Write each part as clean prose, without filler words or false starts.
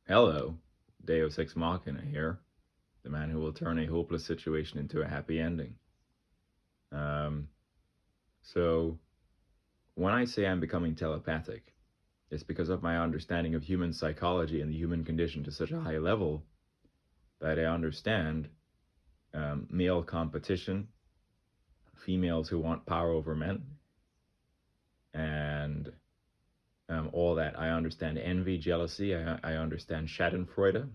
Hello, Deus Ex Machina here, the man who will turn a hopeless situation into a happy ending. Um, so, when I say I'm becoming telepathic, it's because of my understanding of human psychology and the human condition to such a high level that I understand male competition, females who want power over men, and all that. I understand envy, jealousy. I understand Schadenfreude.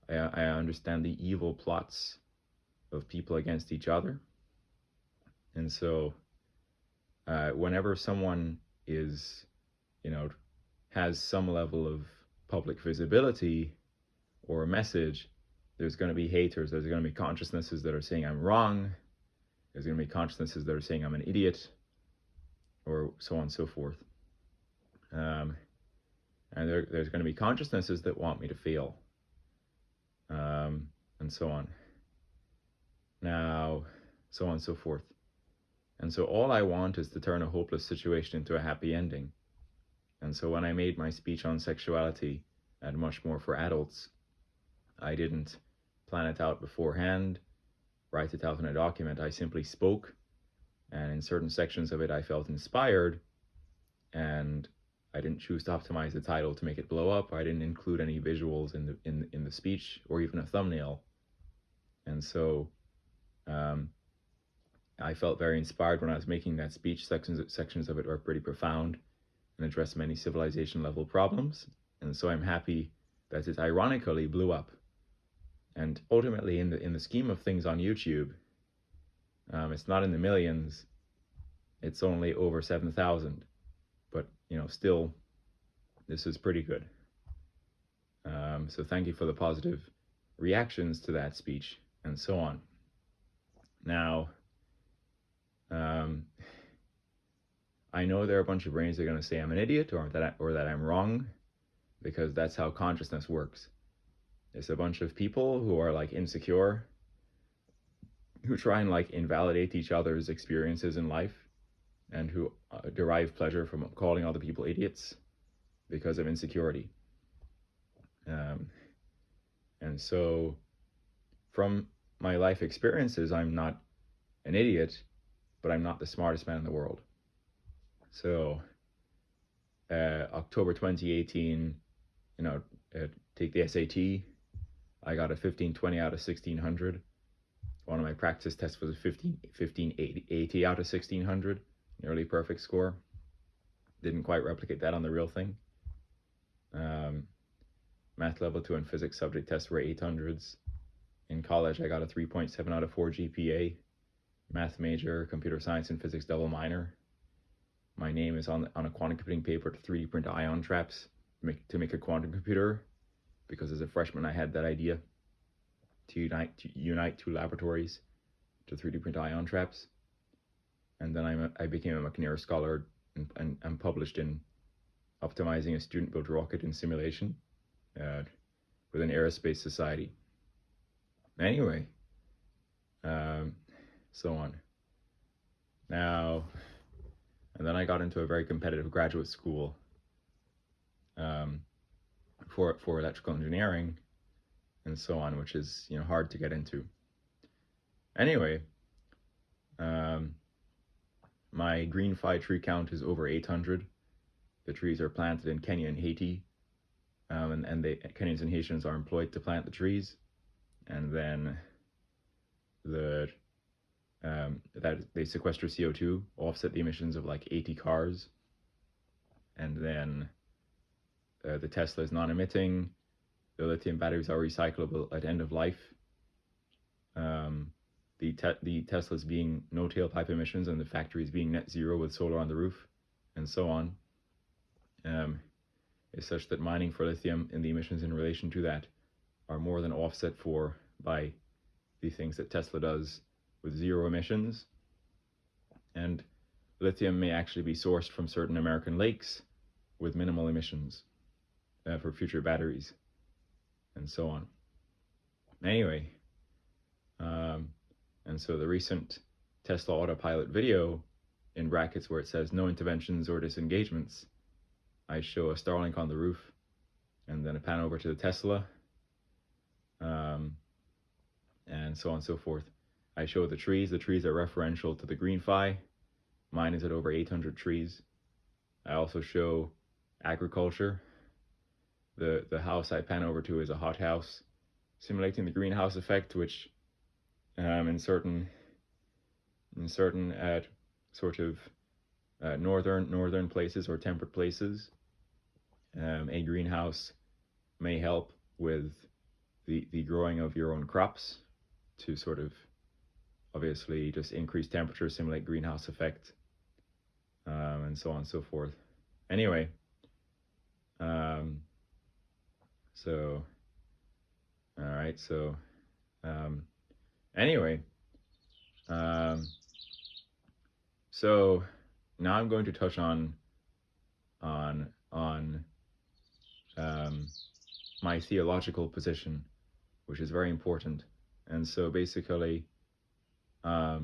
I understand the evil plots of people against each other. And so whenever someone is, you know, has some level of public visibility or a message, there's going to be haters. There's going to be consciousnesses that are saying I'm wrong. There's going to be consciousnesses that are saying I'm an idiot, or so on and so forth. Um, and there's going to be consciousnesses that want me to fail, and so on. Now, so on and so forth. And so all I want is to turn a hopeless situation into a happy ending. And so when I made my speech on sexuality and much more for adults, I didn't plan it out beforehand, write it out in a document. I simply spoke, and in certain sections of it, I felt inspired, and I didn't choose to optimize the title to make it blow up. I didn't include any visuals in the speech or even a thumbnail. And so I felt very inspired when I was making that speech. Sections of it are pretty profound and address many civilization level problems. And so I'm happy that it ironically blew up. And ultimately, in the scheme of things on YouTube, it's not in the millions. It's only over 7,000. But still, this is pretty good. So thank you for the positive reactions to that speech and so on. Now, I know there are a bunch of brains that are going to say I'm an idiot or that I'm wrong, because that's how consciousness works. It's a bunch of people who are like insecure, who try and like invalidate each other's experiences in life, and who derive pleasure from calling other people idiots because of insecurity. And so, from my life experiences, I'm not an idiot, but I'm not the smartest man in the world. So, October 2018, take the SAT. I got a 1520 out of 1600. One of my practice tests was a 1580 out of 1600, nearly perfect score. Didn't quite replicate that on the real thing. Math level 2 and physics subject tests were 800s. In college, I got a 3.7 out of 4 GPA. Math major, computer science and physics double minor. My name is on a quantum computing paper to 3D print ion traps to make a quantum computer, because as a freshman I had that idea to unite two laboratories to 3D print ion traps. And then I became a McNair scholar and published in optimizing a student-built rocket in simulation with an aerospace society. Anyway, so on. Now, and then I got into a very competitive graduate school for electrical engineering and so on, which is hard to get into. Anyway, my green phi tree count is over 800. The trees are planted in Kenya and Haiti, and Kenyans and Haitians are employed to plant the trees, and then that they sequester CO2, offset the emissions of like 80 cars, and then the Tesla is non-emitting. The lithium batteries are recyclable at end of life. The Teslas being no tailpipe emissions, and the factories being net zero with solar on the roof, and so on, is such that mining for lithium and the emissions in relation to that are more than offset for by the things that Tesla does with zero emissions. And lithium may actually be sourced from certain American lakes with minimal emissions for future batteries, and so on. Anyway, and so the recent Tesla autopilot video, in brackets where it says no interventions or disengagements, I show a Starlink on the roof and then I pan over to the Tesla, and so on and so forth. I show the trees. The trees are referential to the GreenFi. Mine is at over 800 trees. I also show agriculture. The house I pan over to is a hothouse, simulating the greenhouse effect, which in certain sort of northern places or temperate places, a greenhouse may help with the growing of your own crops to sort of obviously just increase temperature, simulate greenhouse effect, and so on and so forth. Anyway, so all right, so anyway, so now I'm going to touch on my theological position, which is very important. And so basically, I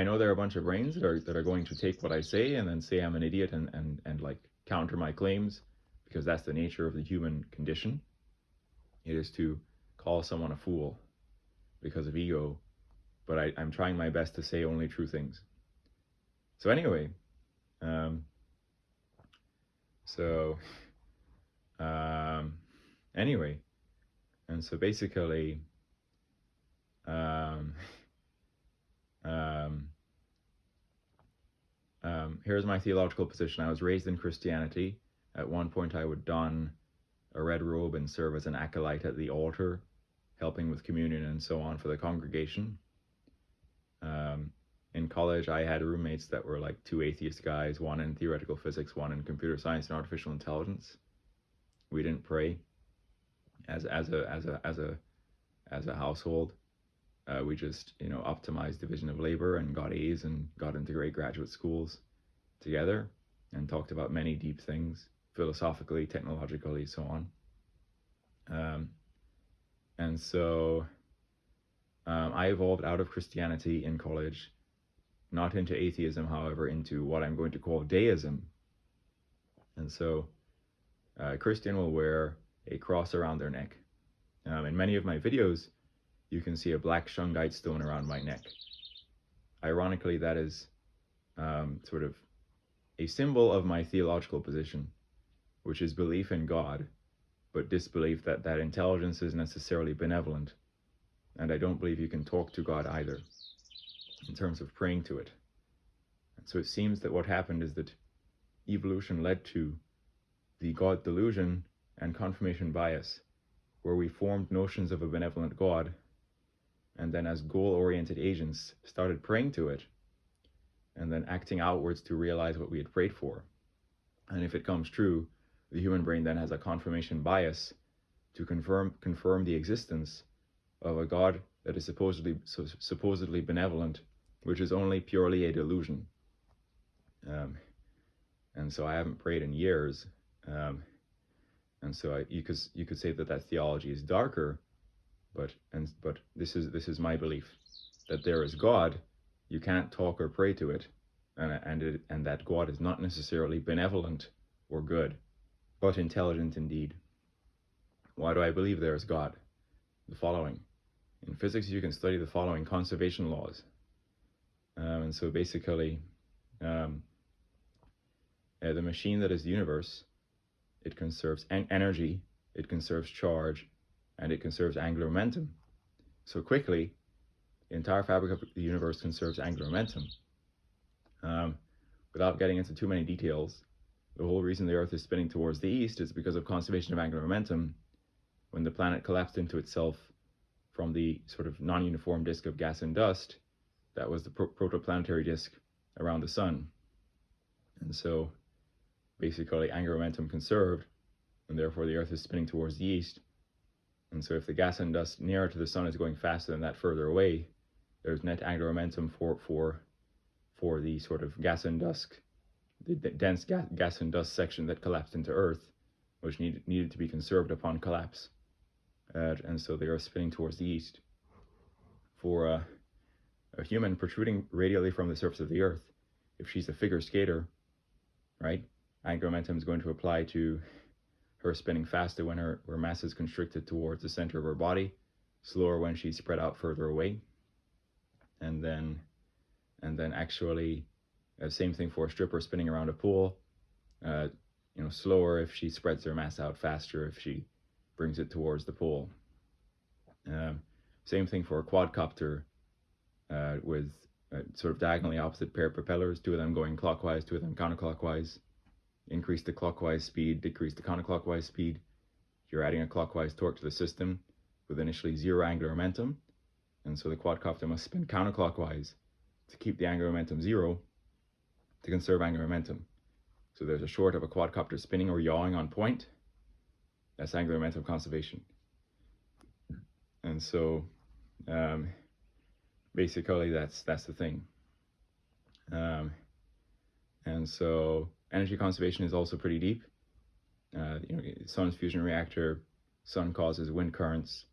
know there are a bunch of brains that are going to take what I say and then say I'm an idiot and like counter my claims, because that's the nature of the human condition. It is to call someone a fool because of ego, but I'm trying my best to say only true things. So anyway, anyway, and so basically, here's my theological position. I was raised in Christianity. At one point, I would don a red robe and serve as an acolyte at the altar, helping with communion and so on for the congregation. In college, I had roommates that were like two atheist guys, one in theoretical physics, one in computer science and artificial intelligence. We didn't pray as a household. We just optimized division of labor and got A's and got into great graduate schools together and talked about many deep things, philosophically, technologically, so on. And so I evolved out of Christianity in college, not into atheism, however, into what I'm going to call deism. And so a Christian will wear a cross around their neck. In many of my videos, you can see a black shungite stone around my neck. Ironically, that is sort of a symbol of my theological position, which is belief in God, but disbelief that intelligence is necessarily benevolent. And I don't believe you can talk to God either, in terms of praying to it. And so it seems that what happened is that evolution led to the God delusion and confirmation bias, where we formed notions of a benevolent God, and then as goal-oriented agents started praying to it, and then acting outwards to realize what we had prayed for. And if it comes true, the human brain then has a confirmation bias to confirm the existence of a God that is supposedly benevolent, which is only purely a delusion. And so I haven't prayed in years, and so you could say that theology is darker, but this is my belief, that there is God. You can't talk or pray to it, and that God is not necessarily benevolent or good, but intelligent indeed. Why do I believe there is God? The following. In physics, you can study the following conservation laws. And so basically, the machine that is the universe, it conserves energy, it conserves charge, and it conserves angular momentum. So quickly, the entire fabric of the universe conserves angular momentum. Without getting into too many details, the whole reason the Earth is spinning towards the east is because of conservation of angular momentum. When the planet collapsed into itself from the sort of non-uniform disk of gas and dust, that was the protoplanetary disk around the sun. And so basically angular momentum conserved, and therefore the Earth is spinning towards the east. And so if the gas and dust nearer to the sun is going faster than that further away, there's net angular momentum for the sort of gas and dust, the dense gas and dust section that collapsed into Earth, which needed to be conserved upon collapse. And so they are spinning towards the east. For a human protruding radially from the surface of the Earth, if she's a figure skater, right, angular momentum is going to apply to her spinning faster when her mass is constricted towards the center of her body, slower when she's spread out further away. And then actually, same thing for a stripper spinning around a pool. Slower if she spreads her mass out, faster if she brings it towards the pool. Same thing for a quadcopter with sort of diagonally opposite pair of propellers, two of them going clockwise, two of them counterclockwise. Increase the clockwise speed, decrease the counterclockwise speed. You're adding a clockwise torque to the system with initially zero angular momentum, and so the quadcopter must spin counterclockwise to keep the angular momentum zero to conserve angular momentum. So there's a short of a quadcopter spinning or yawing on point. That's angular momentum conservation. And so basically that's the thing. And so energy conservation is also pretty deep. Sun's fusion reactor, sun causes wind currents.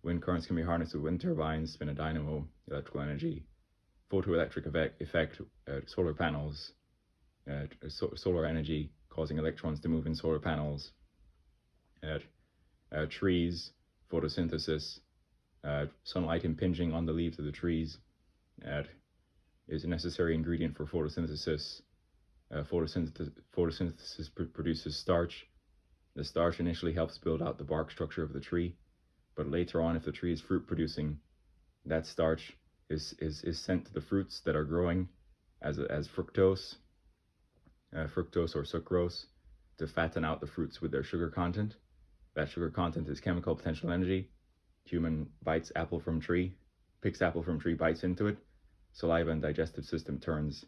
Wind currents can be harnessed with wind turbines, spin a dynamo, electrical energy, photoelectric effect, solar panels, solar energy causing electrons to move in solar panels, trees, photosynthesis, sunlight impinging on the leaves of the trees is a necessary ingredient for photosynthesis. Photosynthesis produces starch. The starch initially helps build out the bark structure of the tree, but later on, if the tree is fruit producing, that starch is sent to the fruits that are growing as fructose or sucrose to fatten out the fruits with their sugar content. That sugar content is chemical potential energy. Human bites apple from tree, picks apple from tree, bites into it. Saliva and digestive system turns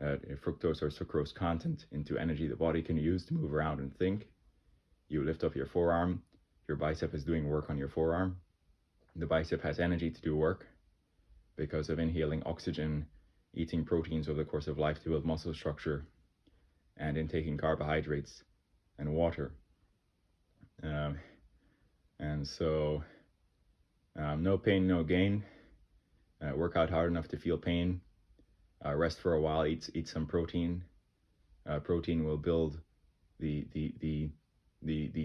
fructose or sucrose content into energy the body can use to move around and think. You lift up your forearm, your bicep is doing work on your forearm. The bicep has energy to do work because of inhaling oxygen, eating proteins over the course of life to build muscle structure, and intaking carbohydrates and water. And so no pain, no gain. Work out hard enough to feel pain. Rest for a while, eat some protein. Protein will build the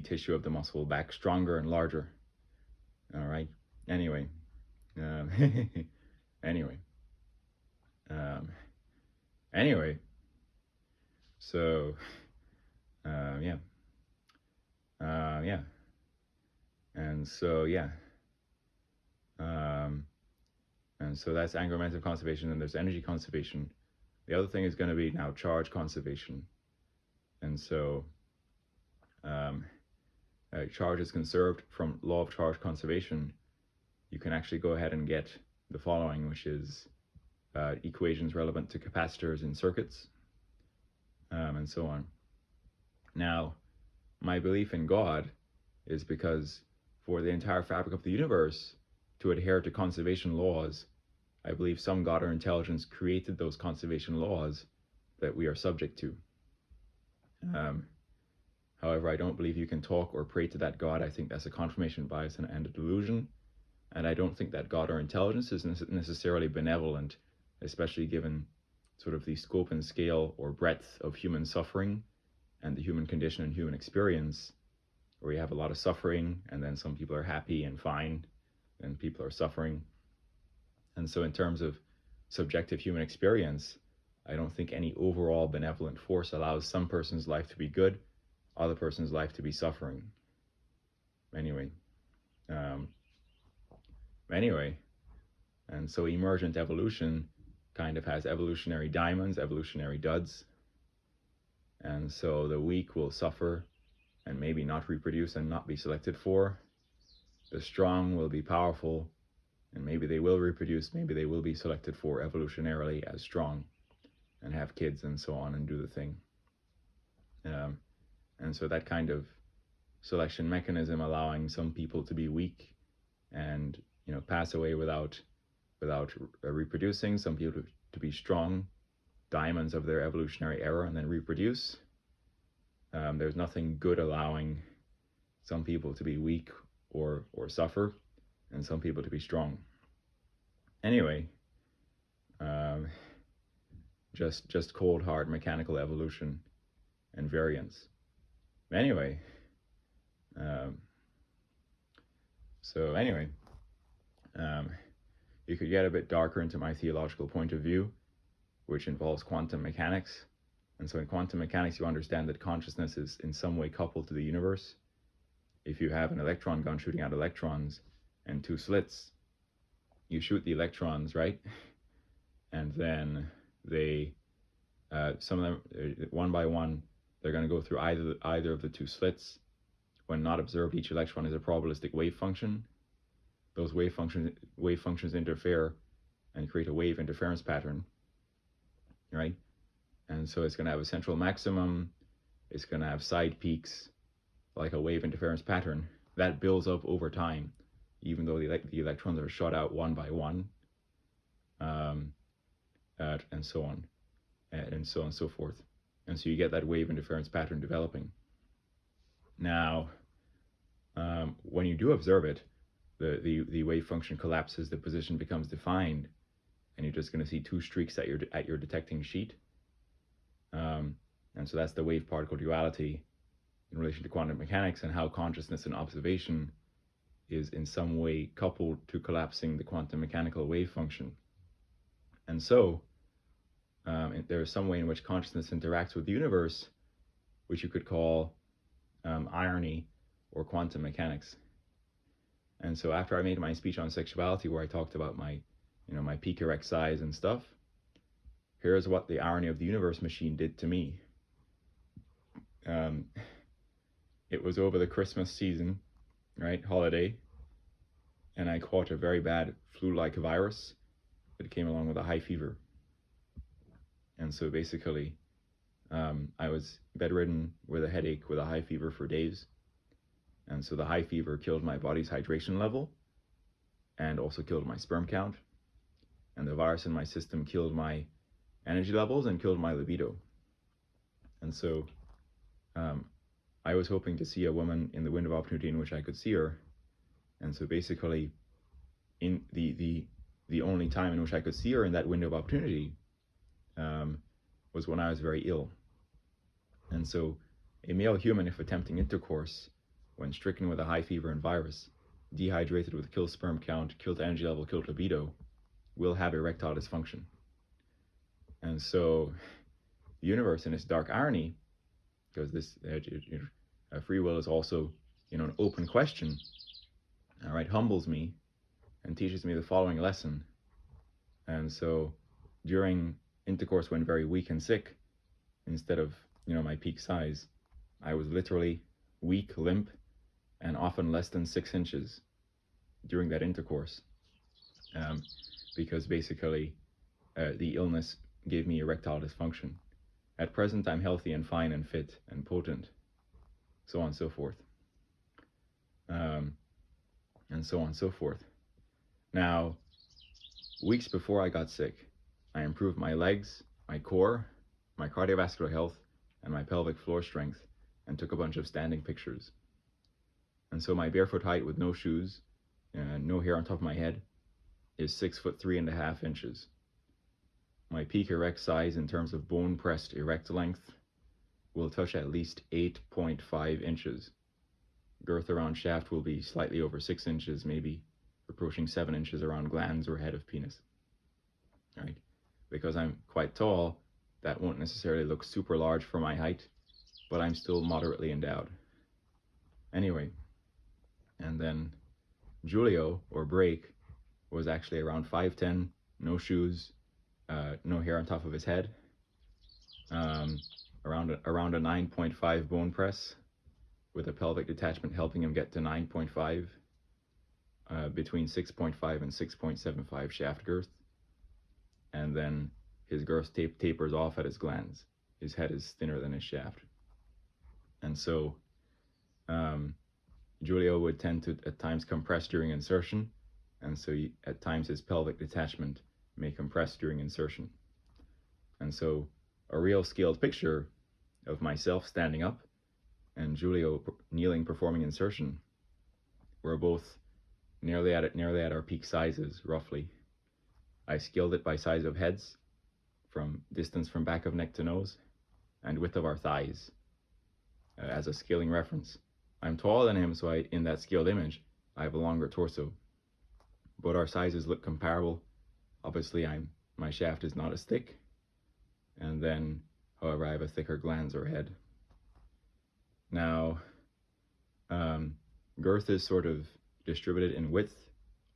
tissue of the muscle back stronger and larger. All right. Anyway. Anyway. So, yeah. And so, yeah. And so that's angular momentum conservation, and there's energy conservation. The other thing is going to be now charge conservation. And so charge is conserved. From law of charge conservation, you can actually go ahead and get the following, which is equations relevant to capacitors in circuits, and so on. Now, my belief in God is because for the entire fabric of the universe to adhere to conservation laws, I believe some God or intelligence created those conservation laws that we are subject to. However, I don't believe you can talk or pray to that God. I think that's a confirmation bias and a delusion. And I don't think that God or intelligence is necessarily benevolent, especially given sort of the scope and scale or breadth of human suffering and the human condition and human experience, where you have a lot of suffering, and then some people are happy and fine, and people are suffering. And so in terms of subjective human experience, I don't think any overall benevolent force allows some person's life to be good, other person's life to be suffering. Anyway, and so emergent evolution kind of has evolutionary diamonds, evolutionary duds. And so the weak will suffer and maybe not reproduce and not be selected for. The strong will be powerful, and maybe they will reproduce, maybe they will be selected for evolutionarily as strong and have kids and so on and do the thing. And so that kind of selection mechanism allowing some people to be weak and pass away without reproducing, some people to be strong, diamonds of their evolutionary era, and then reproduce. There's nothing good allowing some people to be weak or suffer, and some people to be strong. Anyway, just cold hard mechanical evolution and variance. Anyway, So anyway, you could get a bit darker into my theological point of view, which involves quantum mechanics. And so in quantum mechanics, you understand that consciousness is in some way coupled to the universe. If you have an electron gun shooting out electrons and two slits, you shoot the electrons, right? And then they, some of them, one by one, they're going to go through either of the two slits. When not observed, each electron is a probabilistic wave function. Those wave functions interfere and create a wave interference pattern, right? And so it's going to have a central maximum. It's going to have side peaks, like a wave interference pattern that builds up over time, even though the electrons are shot out one by one, and so on, and so on and so forth. And so you get that wave interference pattern developing. Now, when you do observe it, the wave function collapses, the position becomes defined, and you're just going to see two streaks at your detecting sheet. And so that's the wave particle duality in relation to quantum mechanics, and how consciousness and observation is in some way coupled to collapsing the quantum mechanical wave function. And so there is some way in which consciousness interacts with the universe, which you could call irony or quantum mechanics. And so after I made my speech on sexuality, where I talked about my peak erect size and stuff, here's what the irony of the universe machine did to me. It was over the Christmas season, right, holiday, and I caught a very bad flu-like virus that came along with a high fever. And so basically, I was bedridden with a headache, with a high fever for days. And so the high fever killed my body's hydration level and also killed my sperm count. And the virus in my system killed my energy levels and killed my libido. And so I was hoping to see a woman in the window of opportunity in which I could see her. And so basically, in the only time in which I could see her in that window of opportunity was when I was very ill. And so a male human, if attempting intercourse, when stricken with a high fever and virus, dehydrated with killed sperm count, killed energy level, killed libido, will have erectile dysfunction. And so the universe, in its dark irony, because this free will is also an open question, all right, humbles me and teaches me the following lesson. And so during intercourse, when very weak and sick, instead of my peak size, I was literally weak, limp, and often less than 6 inches during that intercourse, because basically the illness gave me erectile dysfunction. At present, I'm healthy and fine and fit and potent, so on and so forth. And so on and so forth. Now, weeks before I got sick, I improved my legs, my core, my cardiovascular health, and my pelvic floor strength, and took a bunch of standing pictures. And so my barefoot height with no shoes, no hair on top of my head, is 6'3.5" inches. My peak erect size in terms of bone pressed erect length will touch at least 8.5 inches. Girth around shaft will be slightly over 6 inches, maybe approaching 7 inches around glands or head of penis. Right? Because I'm quite tall, that won't necessarily look super large for my height, but I'm still moderately endowed. Anyway, and then Julio, or Break, was actually around 5'10", no shoes, no hair on top of his head, around a 9.5 bone press, with a pelvic detachment helping him get to 9.5, between 6.5 and 6.75 shaft girth. And then his girth tapers off at his glands. His head is thinner than his shaft. And so Julio would tend to at times compress during insertion, and so at times his pelvic detachment may compress during insertion. And so a real scaled picture of myself standing up and Julio kneeling performing insertion, we're both nearly at our peak sizes, roughly. I scaled it by size of heads, from distance from back of neck to nose, and width of our thighs, as a scaling reference. I'm taller than him, so in that scaled image, I have a longer torso. But our sizes look comparable. Obviously, my shaft is not as thick, and then, however, I have a thicker glans or head. Now, girth is sort of distributed in width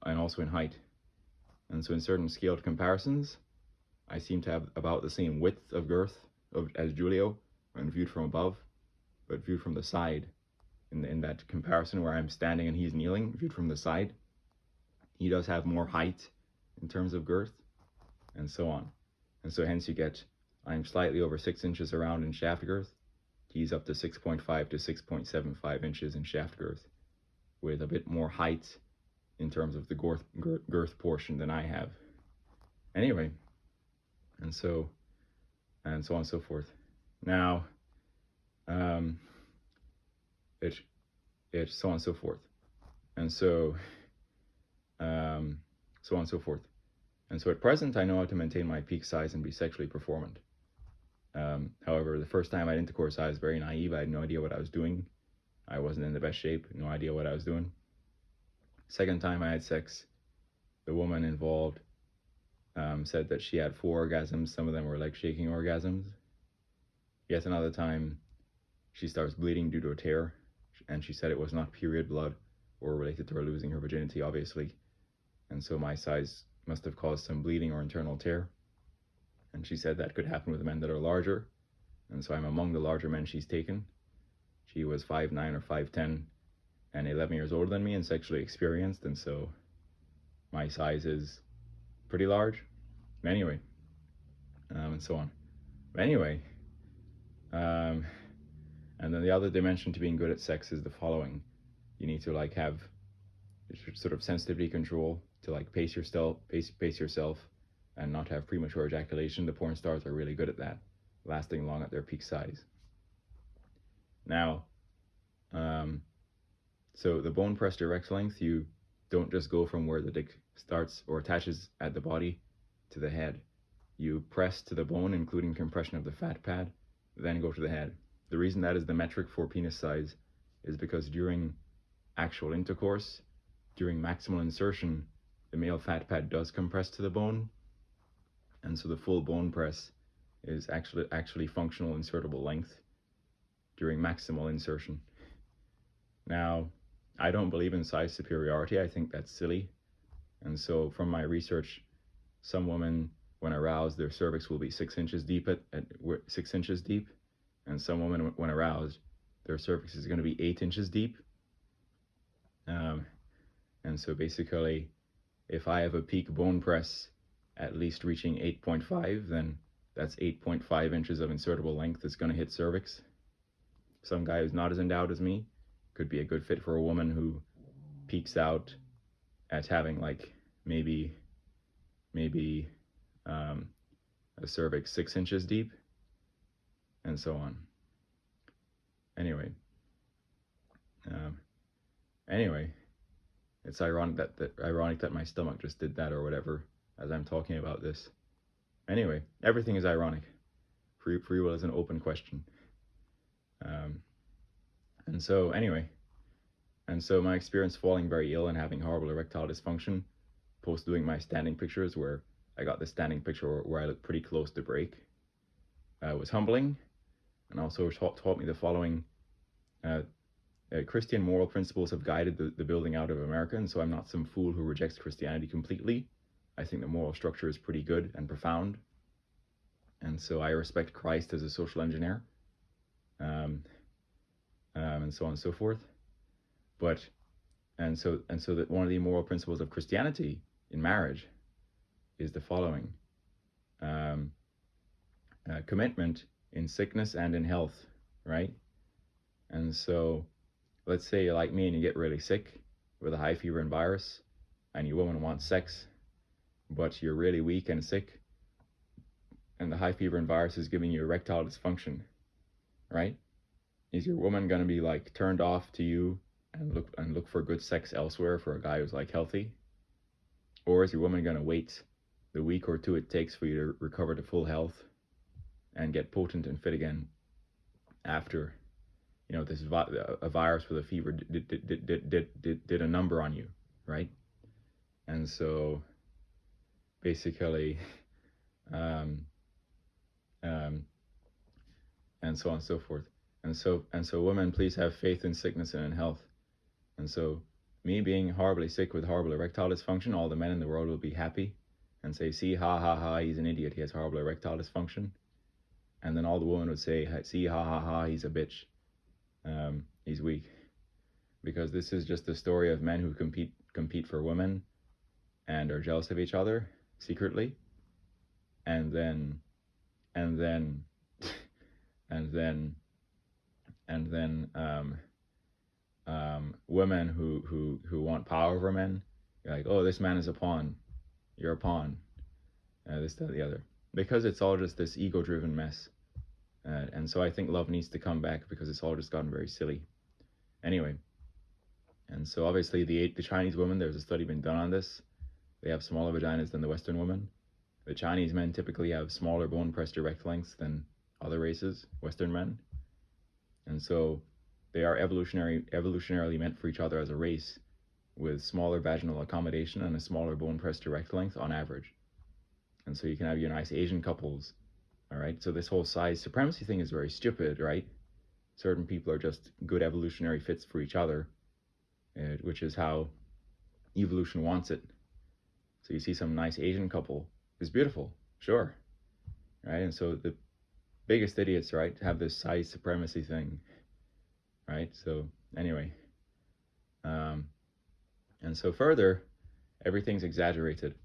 and also in height. And so in certain scaled comparisons, I seem to have about the same width of girth as Julio when viewed from above, but viewed from the side, in that comparison where I'm standing and he's kneeling, viewed from the side, he does have more height in terms of girth, and so on. And so hence you get, I'm slightly over 6 inches around in shaft girth. He's up to 6.5 to 6.75 inches in shaft girth, with a bit more height in terms of the girth portion than I have. Anyway, and so on and so forth. Now, it so on and so forth, and so on and so forth. And so at present, I know how to maintain my peak size and be sexually performant. However, the first time I had intercourse, I was very naive. I had no idea what I was doing. I wasn't in the best shape, no idea what I was doing. Second time I had sex, the woman involved said that she had 4 orgasms. Some of them were like shaking orgasms. Yet another time, she starts bleeding due to a tear, and she said it was not period blood or related to her losing her virginity, obviously. And so my size must have caused some bleeding or internal tear. And she said that could happen with men that are larger. And so I'm among the larger men she's taken. She was 5'9" or 5'10" and 11 years older than me and sexually experienced. And so my size is pretty large. Anyway, and so on. But anyway, and then the other dimension to being good at sex is the following. You need to like have sort of sensitivity control to like pace yourself and not have premature ejaculation. The porn stars are really good at that, lasting long at their peak size. Now, so the bone press direct length, you don't just go from where the dick starts or attaches at the body to the head. You press to the bone, including compression of the fat pad, then go to the head. The reason that is the metric for penis size is because during actual intercourse, during maximal insertion, the male fat pad does compress to the bone, and so the full bone press is actually functional insertable length during maximal insertion. Now, I don't believe in size superiority. I think that's silly. And so from my research, some women, when aroused, their cervix will be 6 inches deep at 6 inches deep, and some women, when aroused, their cervix is going to be 8 inches deep. And so basically, if I have a peak bone press at least reaching 8.5, then that's 8.5 inches of insertable length that's going to hit cervix. Some guy who's not as endowed as me could be a good fit for a woman who peaks out at having like maybe a cervix 6 inches deep, and so on. Anyway, it's ironic that my stomach just did that or whatever as I'm talking about this. Anyway, everything is ironic. Free will is an open question. And so my experience falling very ill and having horrible erectile dysfunction post doing my standing pictures, where I got the standing picture where I looked pretty close to break, was humbling, and also taught me the following. Christian moral principles have guided the building out of America, and so I'm not some fool who rejects Christianity completely. I think the moral structure is pretty good and profound, and so I respect Christ as a social engineer, and so on and so forth. And so that one of the moral principles of Christianity in marriage is the following: commitment in sickness and in health, right? And so let's say you're like me and you get really sick with a high fever and virus, and your woman wants sex, but you're really weak and sick, and the high fever and virus is giving you erectile dysfunction, right? Is your woman going to be like turned off to you and look for good sex elsewhere for a guy who's like healthy? Or is your woman going to wait the week or two it takes for you to recover to full health and get potent and fit again after this a virus with a fever did a number on you, right? And so basically, um, um, and so on and so forth. And so women, please have faith in sickness and in health. And so me being horribly sick with horrible erectile dysfunction, all the men in the world will be happy and say, see, ha ha ha, he's an idiot, he has horrible erectile dysfunction. And then all the women would say, see, ha ha ha, he's a bitch, he's weak. Because this is just a story of men who compete for women and are jealous of each other secretly, and then and then and then and then women who want power over men. You're like, oh, this man is a pawn, you're a pawn, this, that, the other, because it's all just this ego-driven mess. And so I think love needs to come back because it's all just gotten very silly. Anyway, and so obviously the Chinese women, there's a study been done on this. They have smaller vaginas than the Western women. The Chinese men typically have smaller bone-pressed erect lengths than other races, Western men. And so they are evolutionarily meant for each other as a race, with smaller vaginal accommodation and a smaller bone-pressed erect length on average. And so you can have your nice Asian couples, all right? So this whole size supremacy thing is very stupid, right? Certain people are just good evolutionary fits for each other, which is how evolution wants it. So you see some nice Asian couple, is beautiful, sure, right? And so the biggest idiots, right, have this size supremacy thing, right? So anyway, and so further, everything's exaggerated.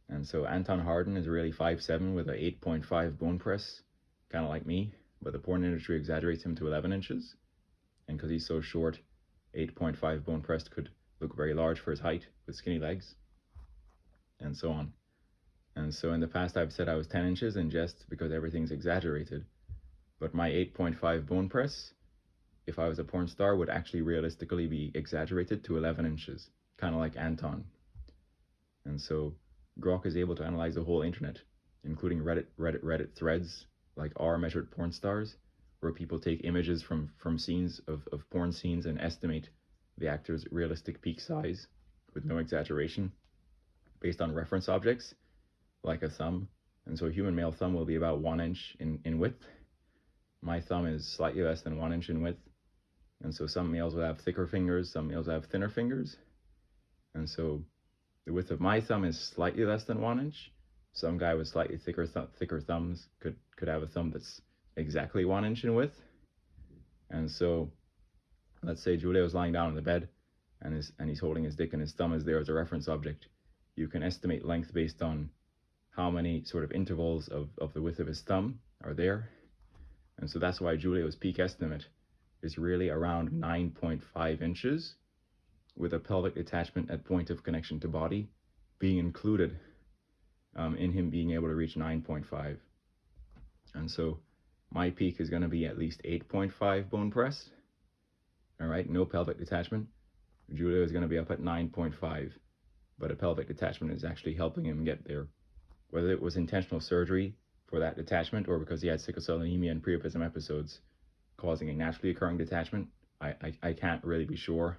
And so Anton Harden is really 5'7" with an 8.5 bone press, kind of like me, but the porn industry exaggerates him to 11 inches. And because he's so short, 8.5 bone pressed could look very large for his height with skinny legs, and so on. And so in the past I've said I was 10 inches in jest because everything's exaggerated. But my 8.5 bone press, if I was a porn star, would actually realistically be exaggerated to 11 inches, kind of like Anton. And so Grok is able to analyze the whole internet, including Reddit threads like R measured porn stars, where people take images from scenes of porn scenes and estimate the actor's realistic peak size with no exaggeration based on reference objects like a thumb. And so a human male thumb will be about 1 inch in width. My thumb is slightly less than 1 inch in width. And so some males will have thicker fingers, some males have thinner fingers. And so the width of my thumb is slightly less than 1 inch. Some guy with slightly thicker thumbs could have a thumb that's exactly 1 inch in width. And so let's say Julio's lying down on the bed and he's holding his dick and his thumb is there as a reference object. You can estimate length based on how many sort of intervals of the width of his thumb are there. And so that's why Julio's peak estimate is really around 9.5 inches, with a pelvic detachment at point of connection to body being included in him being able to reach 9.5. And so my peak is going to be at least 8.5 bone press. All right, no pelvic detachment. Julio is going to be up at 9.5, but a pelvic detachment is actually helping him get there. Whether it was intentional surgery for that detachment or because he had sickle cell anemia and priapism episodes causing a naturally occurring detachment, I can't really be sure,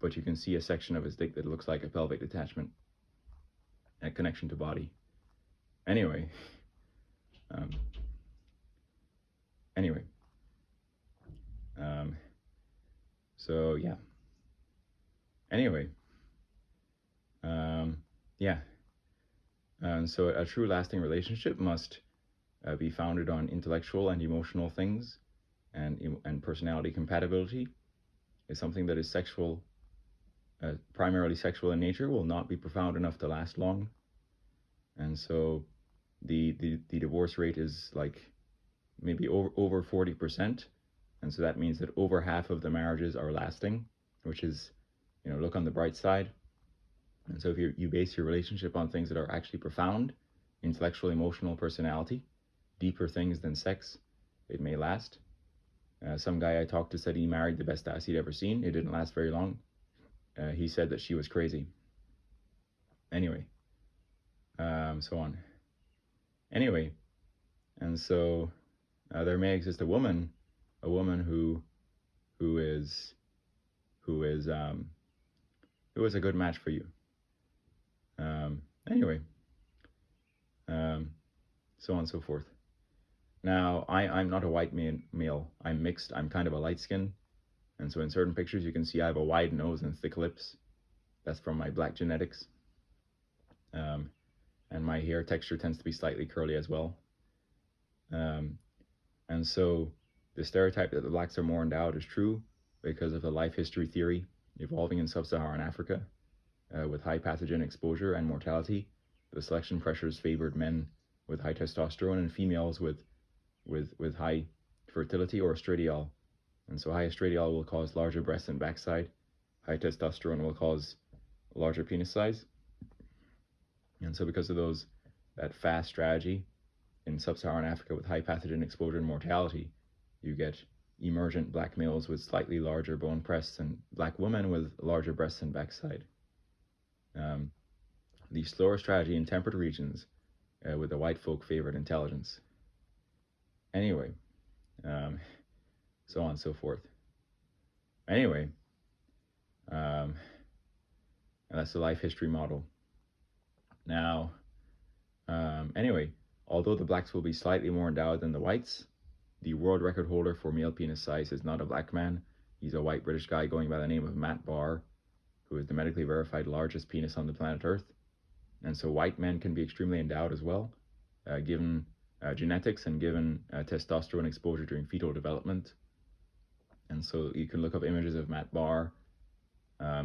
but you can see a section of his dick that looks like a pelvic detachment at connection to body. Anyway, so yeah. Anyway, yeah. And so a true lasting relationship must be founded on intellectual and emotional things, and personality compatibility is something that is sexual, primarily sexual in nature, will not be profound enough to last long. And so the divorce rate is like maybe over 40%. And so that means that over half of the marriages are lasting, which is, look on the bright side. And so if you base your relationship on things that are actually profound, intellectual, emotional, personality, deeper things than sex, it may last. Some guy I talked to said he married the best ass he'd ever seen. It didn't last very long. He said that she was crazy. Anyway, so on. Anyway, and so there may exist a woman who who is who is um, who is a good match for you. Anyway, um, so on and so forth. Now, I'm not a white male. I'm mixed. I'm kind of a light skin. And so in certain pictures, you can see I have a wide nose and thick lips. That's from my black genetics. Um, and my hair texture tends to be slightly curly as well. Um, and so the stereotype that the blacks are more endowed is true because of the life history theory evolving in sub-Saharan Africa with high pathogen exposure and mortality. The selection pressures favored men with high testosterone and females with high fertility or estradiol. And so high estradiol will cause larger breasts and backside. High testosterone will cause larger penis size. And so because of that fast strategy in sub-Saharan Africa with high pathogen exposure and mortality, you get emergent black males with slightly larger bone breasts and black women with larger breasts and backside. The slower strategy in temperate regions with the white folk favored intelligence. Anyway, so on and so forth. Anyway, and that's the life history model. Now, anyway, although the blacks will be slightly more endowed than the whites, the world record holder for male penis size is not a black man. He's a white British guy going by the name of Matt Barr, who is the medically verified largest penis on the planet Earth. And so white men can be extremely endowed as well, given genetics and given testosterone exposure during fetal development. And so you can look up images of Matt Barr.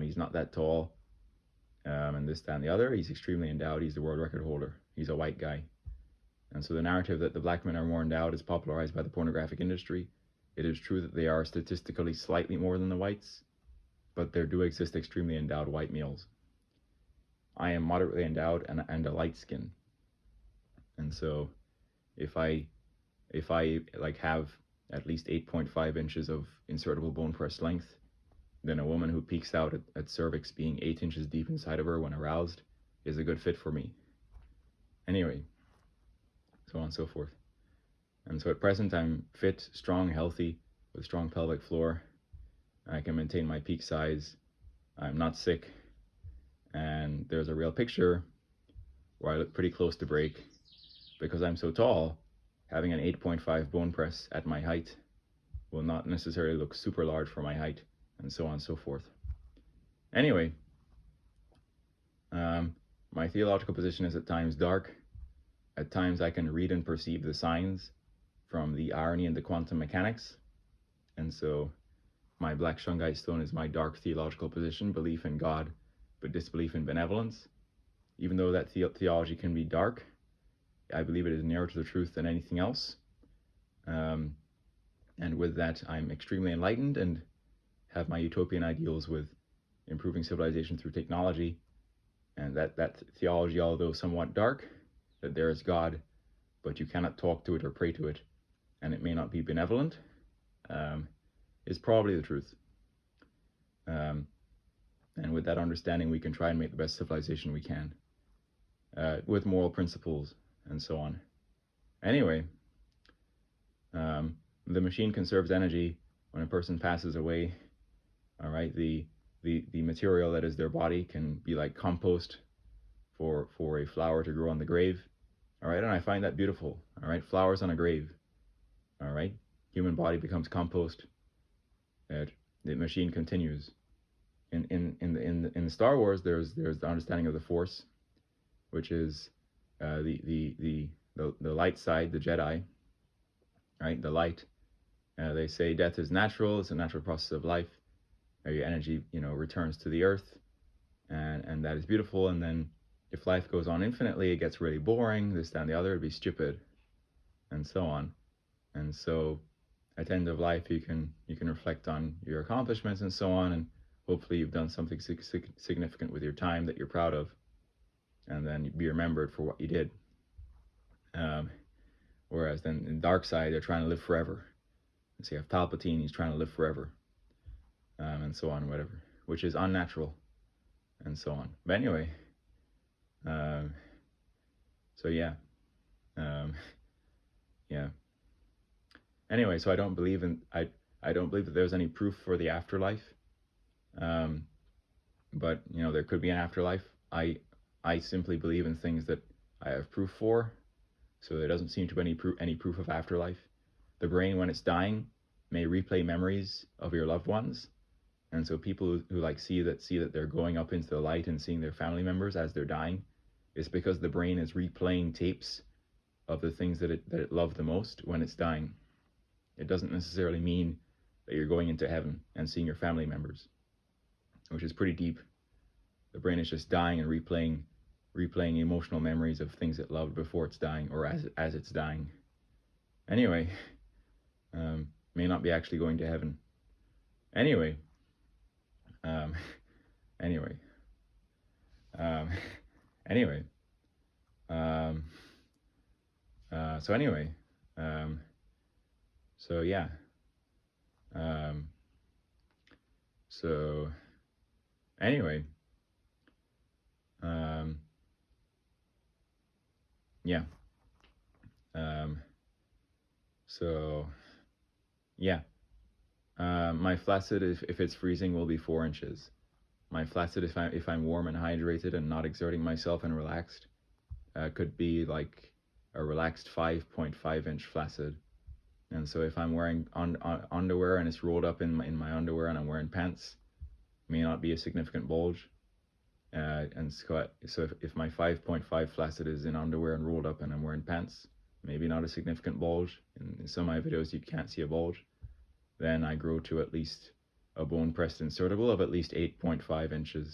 He's not that tall, and this, that, and the other. He's extremely endowed. He's the world record holder. He's a white guy. And so the narrative that the black men are more endowed is popularized by the pornographic industry. It is true that they are statistically slightly more than the whites, but there do exist extremely endowed white males. I am moderately endowed and a light skin. And so if I like have at least 8.5 inches of insertable bone press length, then a woman who peeks out at cervix being 8 inches deep inside of her when aroused is a good fit for me. Anyway, so on and so forth. And so at present I'm fit, strong, healthy, with strong pelvic floor. I can maintain my peak size. I'm not sick. And there's a real picture where I look pretty close to break. Because I'm so tall, having an 8.5 bone press at my height will not necessarily look super large for my height, and so on and so forth. Anyway, my theological position is at times dark. At times I can read and perceive the signs from the irony and the quantum mechanics. And so my black shungite stone is my dark theological position, belief in God, but disbelief in benevolence. Even though that theology can be dark, I believe it is nearer to the truth than anything else. And with that, I'm extremely enlightened and have my utopian ideals with improving civilization through technology. And that theology, although somewhat dark, that there is God, but you cannot talk to it or pray to it, and it may not be benevolent, is probably the truth. And with that understanding, we can try and make the best civilization we can, with moral principles and so on. Anyway, the machine conserves energy when a person passes away. All right, the material that is their body can be like compost for a flower to grow on the grave. All right, and I find that beautiful. All right, flowers on a grave. All right, human body becomes compost. The machine continues. In Star Wars, there's the understanding of the Force, which is the light side, the Jedi. Right, the light. They say death is natural. It's a natural process of life. Your energy, returns to the earth, and that is beautiful. And then if life goes on infinitely, it gets really boring. This, that, and the other. It'd be stupid, and so on. And so, at the end of life, you can reflect on your accomplishments and so on, and hopefully you've done something significant with your time that you're proud of, and then be remembered for what you did. Whereas then in the dark side, they're trying to live forever. So you have Palpatine, he's trying to live forever, and so on, whatever, which is unnatural, and so on. But anyway, so yeah, yeah. Anyway, so I don't believe in I don't believe that there's any proof for the afterlife. Um, but there could be an afterlife. I simply believe in things that I have proof for. So there doesn't seem to be any proof of afterlife. The brain, when it's dying, may replay memories of your loved ones, and so people who like see that they're going up into the light and seeing their family members as they're dying, it's because the brain is replaying tapes of the things that it loved the most when it's dying. It doesn't necessarily mean that you're going into heaven and seeing your family members, which is pretty deep. The brain is just dying and replaying emotional memories of things it loved before it's dying or as it's dying. Anyway, may not be actually going to heaven. Anyway, um, anyway, um, anyway, um, so anyway, so yeah, um, so anyway, yeah, so yeah, my flaccid, if it's freezing, will be 4 inches. My flaccid, if I'm warm and hydrated and not exerting myself and relaxed, could be like a relaxed 5.5-inch flaccid. And so if I'm wearing underwear and it's rolled up in my underwear and I'm wearing pants, it may not be a significant bulge. And so if my 5.5 flaccid is in underwear and rolled up and I'm wearing pants, maybe not a significant bulge. In some of my videos you can't see a bulge. Then I grow to at least a bone pressed insertable of at least 8.5 inches.